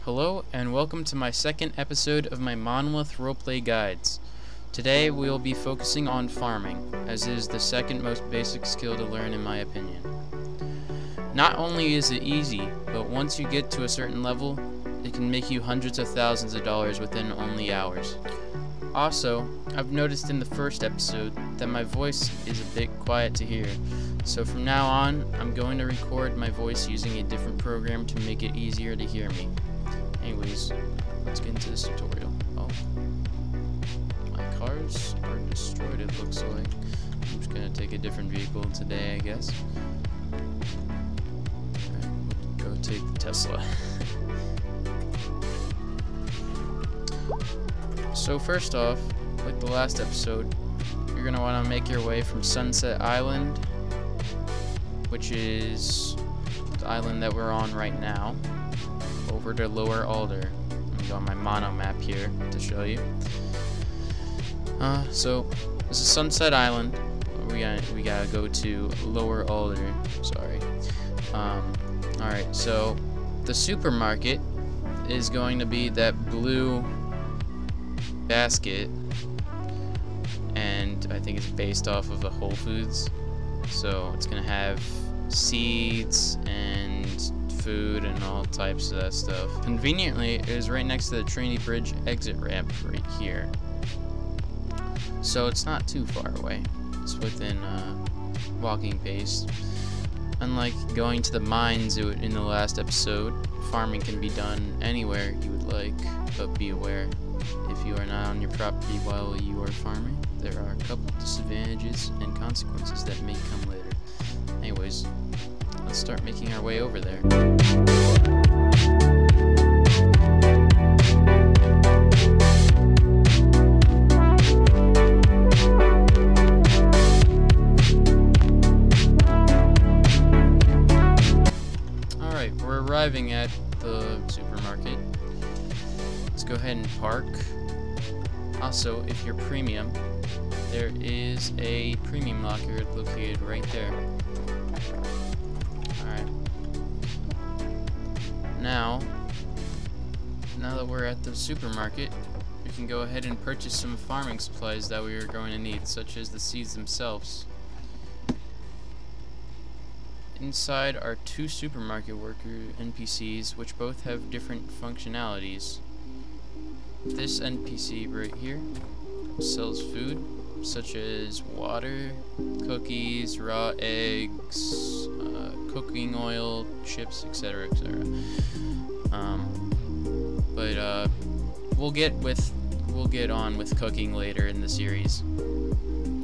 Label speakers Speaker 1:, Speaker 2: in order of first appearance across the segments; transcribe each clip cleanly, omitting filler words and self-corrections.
Speaker 1: Hello and welcome to my second episode of my Monolith Roleplay guides. Today we will be focusing on farming, as it is the second most basic skill to learn in my opinion. Not only is it easy, but once you get to a certain level, it can make you hundreds of thousands of dollars within only hours. Also, I've noticed in the first episode that my voice is a bit quiet to hear, so from now on, I'm going to record my voice using a different program to make it easier to hear me. Anyways, let's get into this tutorial. Oh, my cars are destroyed, it looks like. I'm just gonna take a different vehicle today, I guess. Alright, go take the Tesla. So first off, like the last episode, you're gonna want to make your way from Sunset Island, which is the island that we're on right now, over to Lower Alder. I'm gonna go on my mono map here to show you. So this is Sunset Island. We gotta go to Lower Alder. Sorry. Alright, so the supermarket is going to be that blue basket, and I think it's based off of a Whole Foods. So it's gonna have seeds and food and all types of that stuff. Conveniently, it is right next to the Trinity Bridge exit ramp right here. So it's not too far away. It's within walking pace. Unlike going to the mines in the last episode, farming can be done anywhere you would like, but be aware, if you are not on your property while you are farming, there are a couple disadvantages and consequences that may come later. Anyways, let's start making our way over there. Alright, we're arriving at the supermarket. Let's go ahead and park. Also, if you're premium, there is a premium locker located right there. Alright. Now that we're at the supermarket, we can go ahead and purchase some farming supplies that we are going to need, such as the seeds themselves. Inside are two supermarket worker NPCs, which both have different functionalities. This NPC right here sells food, such as water, cookies, raw eggs, cooking oil, chips, etc., etc. But we'll get on with cooking later in the series,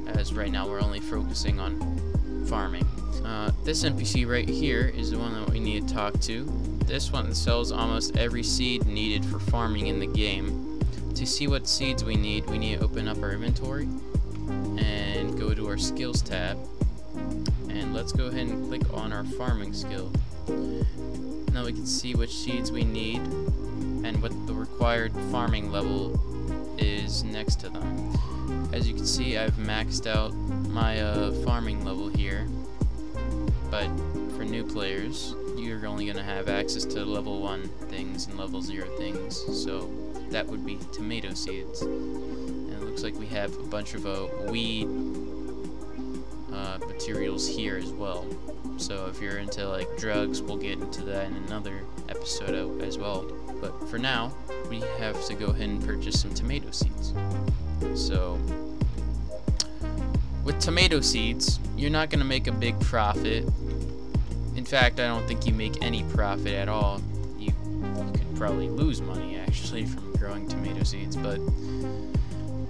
Speaker 1: as right now we're only focusing on farming. This NPC right here is the one that we need to talk to. This one sells almost every seed needed for farming in the game. To see what seeds we need to open up our inventory and go to our skills tab, and let's go ahead and click on our farming skill. Now we can see which seeds we need and what the required farming level is next to them. As you can see, I've maxed out my farming level here, but for new players, you're only going to have access to level 1 things and level 0 things, so that would be tomato seeds. And it looks like we have a bunch of weed materials here as well. So if you're into like drugs, we'll get into that in another episode as well. But for now, we have to go ahead and purchase some tomato seeds. So with tomato seeds, you're not going to make a big profit. In fact, I don't think you make any profit at all. You could probably lose money actually from growing tomato seeds, but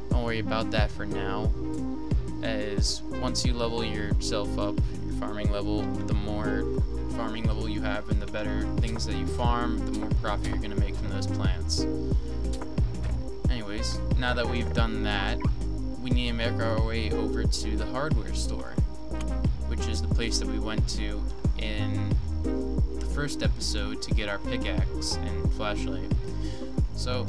Speaker 1: don't worry about that for now, as once you level yourself up, your farming level, the more farming level you have and the better things that you farm, the more profit you're going to make from those plants. Anyways, now that we've done that, we need to make our way over to the hardware store, which is the place that we went to in the first episode to get our pickaxe and flashlight. So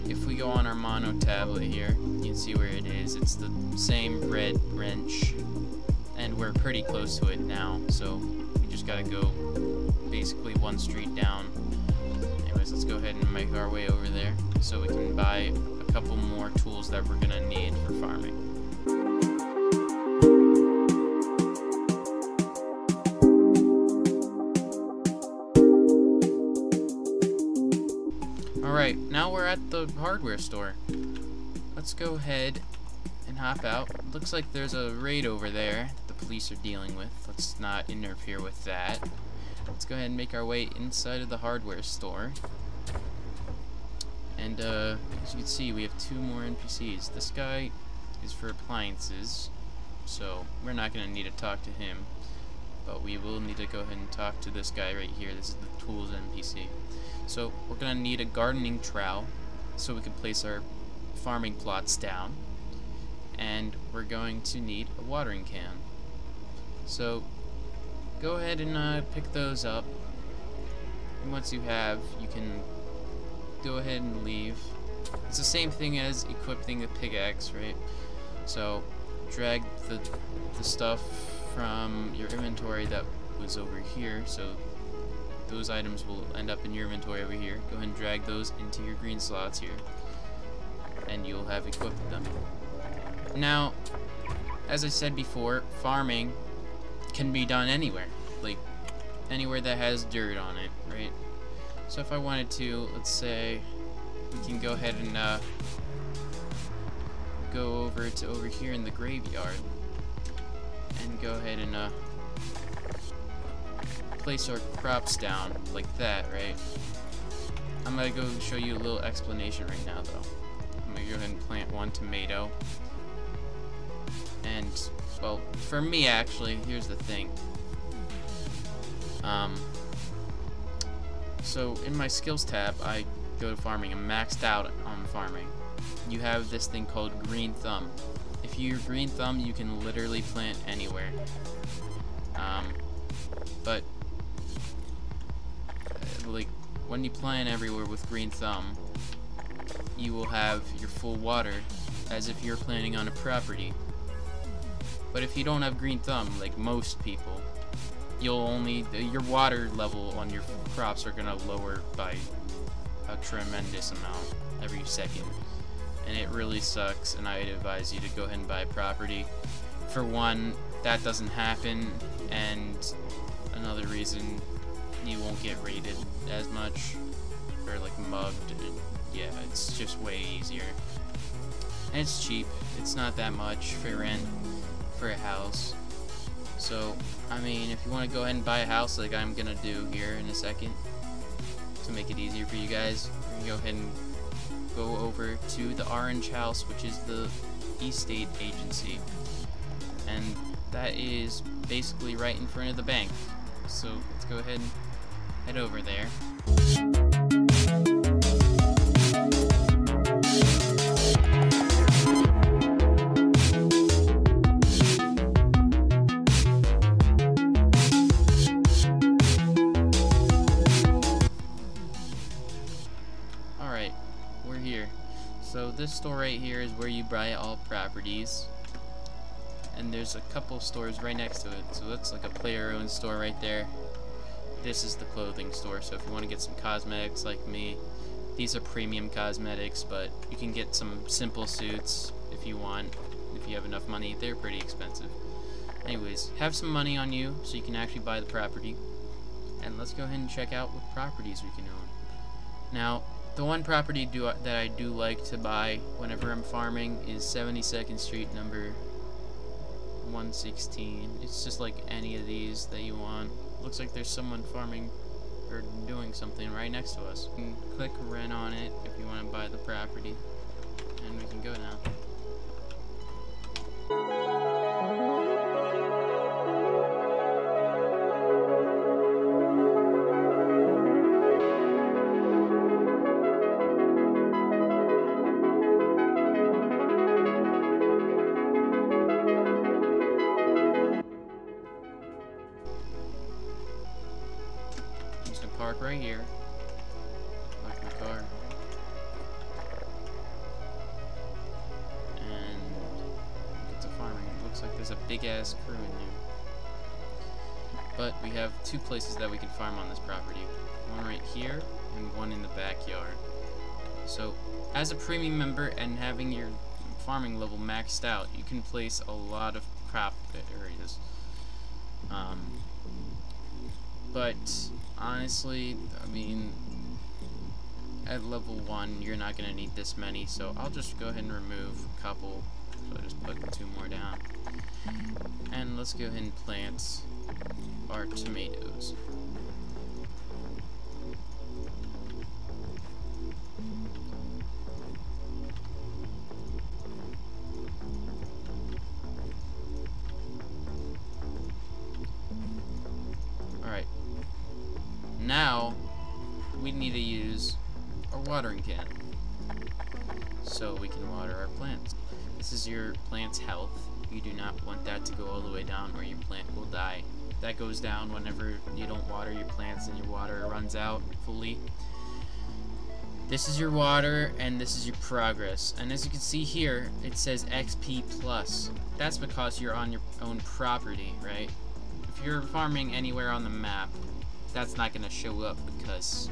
Speaker 1: if we go on our mono tablet here, you can see where it is. It's the same red wrench, and we're pretty close to it now, so we just gotta go basically one street down So let's go ahead and make our way over there so we can buy a couple more tools that we're gonna need for farming. Alright, now we're at the hardware store. Let's go ahead and hop out. Looks like there's a raid over there the police are dealing with. Let's not interfere with that. Let's go ahead and make our way inside of the hardware store. And as you can see, we have 2 more NPCs. This guy is for appliances, so we're not going to need to talk to him. But we will need to go ahead and talk to this guy right here. This is the tools NPC. So we're going to need a gardening trowel so we can place our farming plots down. And we're going to need a watering can. So go ahead and pick those up. And once you have, you can go ahead and leave. It's the same thing as equipping the pickaxe, right? So drag the stuff from your inventory that was over here, so those items will end up in your inventory over here. Go ahead and drag those into your green slots here, and you'll have equipped them. Now, as I said before, farming can be done anywhere, like anywhere that has dirt on it, right? So if I wanted to, let's say we can go ahead and go over here in the graveyard and go ahead and place our crops down like that, right? I'm gonna go show you a little explanation right now though. I'm gonna go ahead and plant 1 tomato. And, well, for me actually, here's the thing. So in my skills tab, I go to farming. I'm maxed out on farming. You have this thing called green thumb. If you're green thumb, you can literally plant anywhere. But like when you plant everywhere with green thumb, you will have your full water as if you're planting on a property. But if you don't have green thumb, like most people, your water level on your crops are gonna lower by a tremendous amount every second, and it really sucks. And I'd advise you to go ahead and buy a property. For one, that doesn't happen, and another reason, you won't get raided as much or like mugged. Yeah, it's just way easier, and it's cheap. It's not that much for rent for a house. So, I mean, if you want to go ahead and buy a house like I'm gonna do here in a second to make it easier for you guys, we're gonna go ahead and go over to the orange house, which is the estate agency, and that is basically right in front of the bank. So let's go ahead and head over there. Alright, we're here. So this store right here is where you buy all properties. And there's a couple stores right next to it. So that's like a player-owned store right there. This is the clothing store. So if you want to get some cosmetics like me, these are premium cosmetics, but you can get some simple suits if you want. If you have enough money, they're pretty expensive. Anyways, have some money on you so you can actually buy the property. And let's go ahead and check out what properties we can own. Now, the one property that I do like to buy whenever I'm farming is 72nd Street, number 116. It's just like any of these that you want. Looks like there's someone farming or doing something right next to us. You can click rent on it if you want to buy the property, and we can go now. Park right here. Park my car. And get to farming. It looks like there's a big ass crew in there. But we have 2 places that we can farm on this property. One right here and one in the backyard. So, as a premium member and having your farming level maxed out, you can place a lot of crop areas. But honestly, I mean, at level 1, you're not going to need this many, so I'll just go ahead and remove a couple. So I just put 2 more down. And let's go ahead and plant our tomatoes. Alright. Now, we need to use our watering can so we can water our plants. This is your plant's health. You do not want that to go all the way down or your plant will die. That goes down whenever you don't water your plants and your water runs out fully. This is your water and this is your progress. And as you can see here, it says XP plus. That's because you're on your own property, right? If you're farming anywhere on the map, that's not going to show up because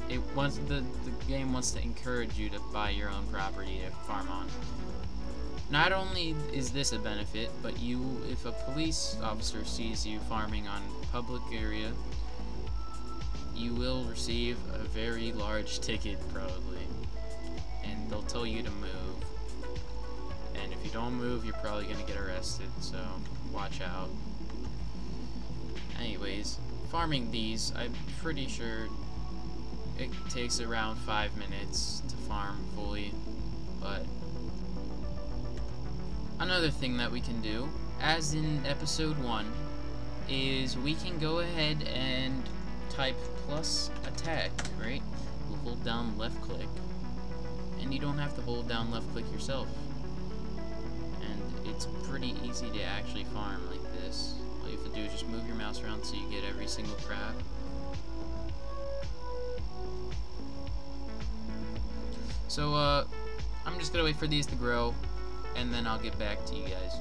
Speaker 1: it wants the game wants to encourage you to buy your own property to farm on. Not only is this a benefit, but if a police officer sees you farming on public area, you will receive a very large ticket probably, and they'll tell you to move. And if you don't move, you're probably gonna get arrested, so watch out. Anyways, farming these, I'm pretty sure it takes around 5 minutes to farm fully, but another thing that we can do, as in episode 1, is we can go ahead and type plus attack, right? We'll hold down left click, and you don't have to hold down left click yourself. And it's pretty easy to actually farm like this. All you have to do is just move your mouse around so you get every single crab. So, I'm just gonna wait for these to grow, and then I'll get back to you guys.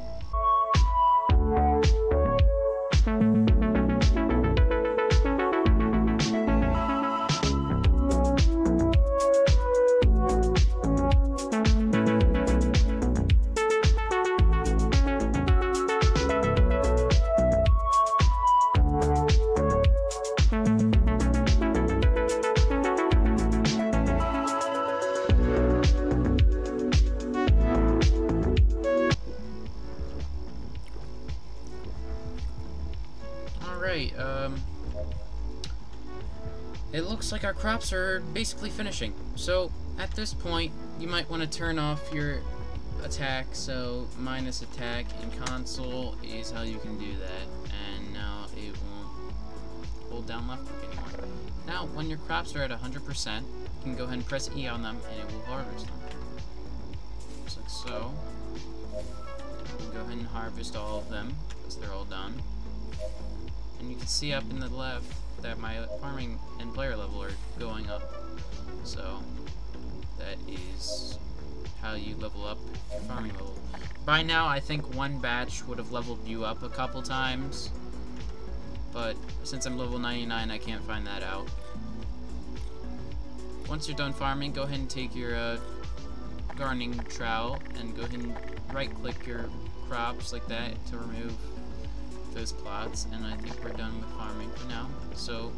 Speaker 1: Alright, it looks like our crops are basically finishing. So, at this point, you might want to turn off your attack, so minus attack in console is how you can do that. And now it won't hold down left click anymore. Now, when your crops are at 100%, you can go ahead and press E on them and it will harvest them. Just like so. You can go ahead and harvest all of them, because they're all done. And you can see up in the left that my farming and player level are going up. So that is how you level up your farming level. By now, I think one batch would have leveled you up a couple times, but since I'm level 99, I can't find that out. Once you're done farming, go ahead and take your gardening trowel and go ahead and right-click your crops like that to remove those plots, and I think we're done with farming for now. So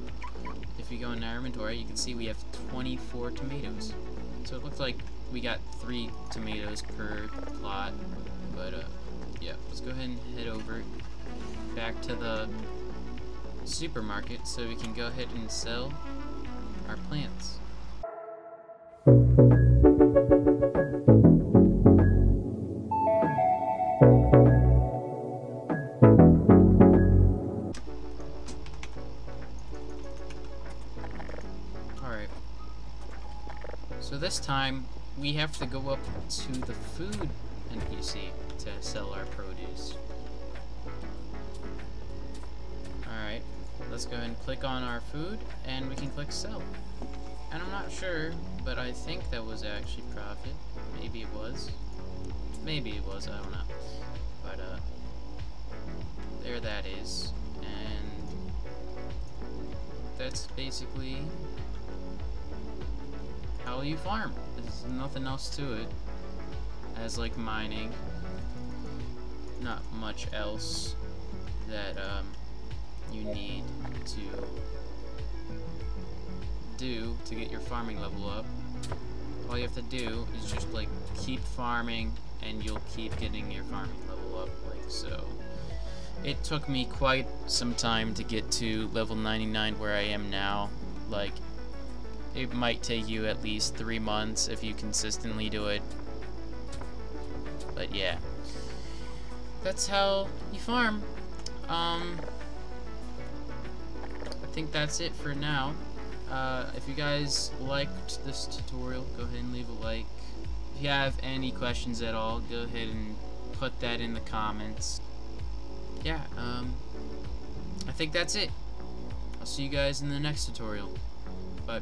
Speaker 1: if you go in our inventory, you can see we have 24 tomatoes. So it looks like we got 3 tomatoes per plot, but yeah, let's go ahead and head over back to the supermarket so we can go ahead and sell our plants. So this time, we have to go up to the food NPC to sell our produce. Alright, let's go ahead and click on our food, and we can click sell. And I'm not sure, but I think that was actually profit. Maybe it was. Maybe it was, I don't know. But, there that is. And that's basically how you farm. There's nothing else to it. As like mining, not much else that you need to do to get your farming level up. All you have to do is just like keep farming and you'll keep getting your farming level up like so. It took me quite some time to get to level 99 where I am now. Like, it might take you at least 3 months if you consistently do it. But yeah, that's how you farm. I think that's it for now. If you guys liked this tutorial, go ahead and leave a like. If you have any questions at all, go ahead and put that in the comments. Yeah, I think that's it. I'll see you guys in the next tutorial. Bye.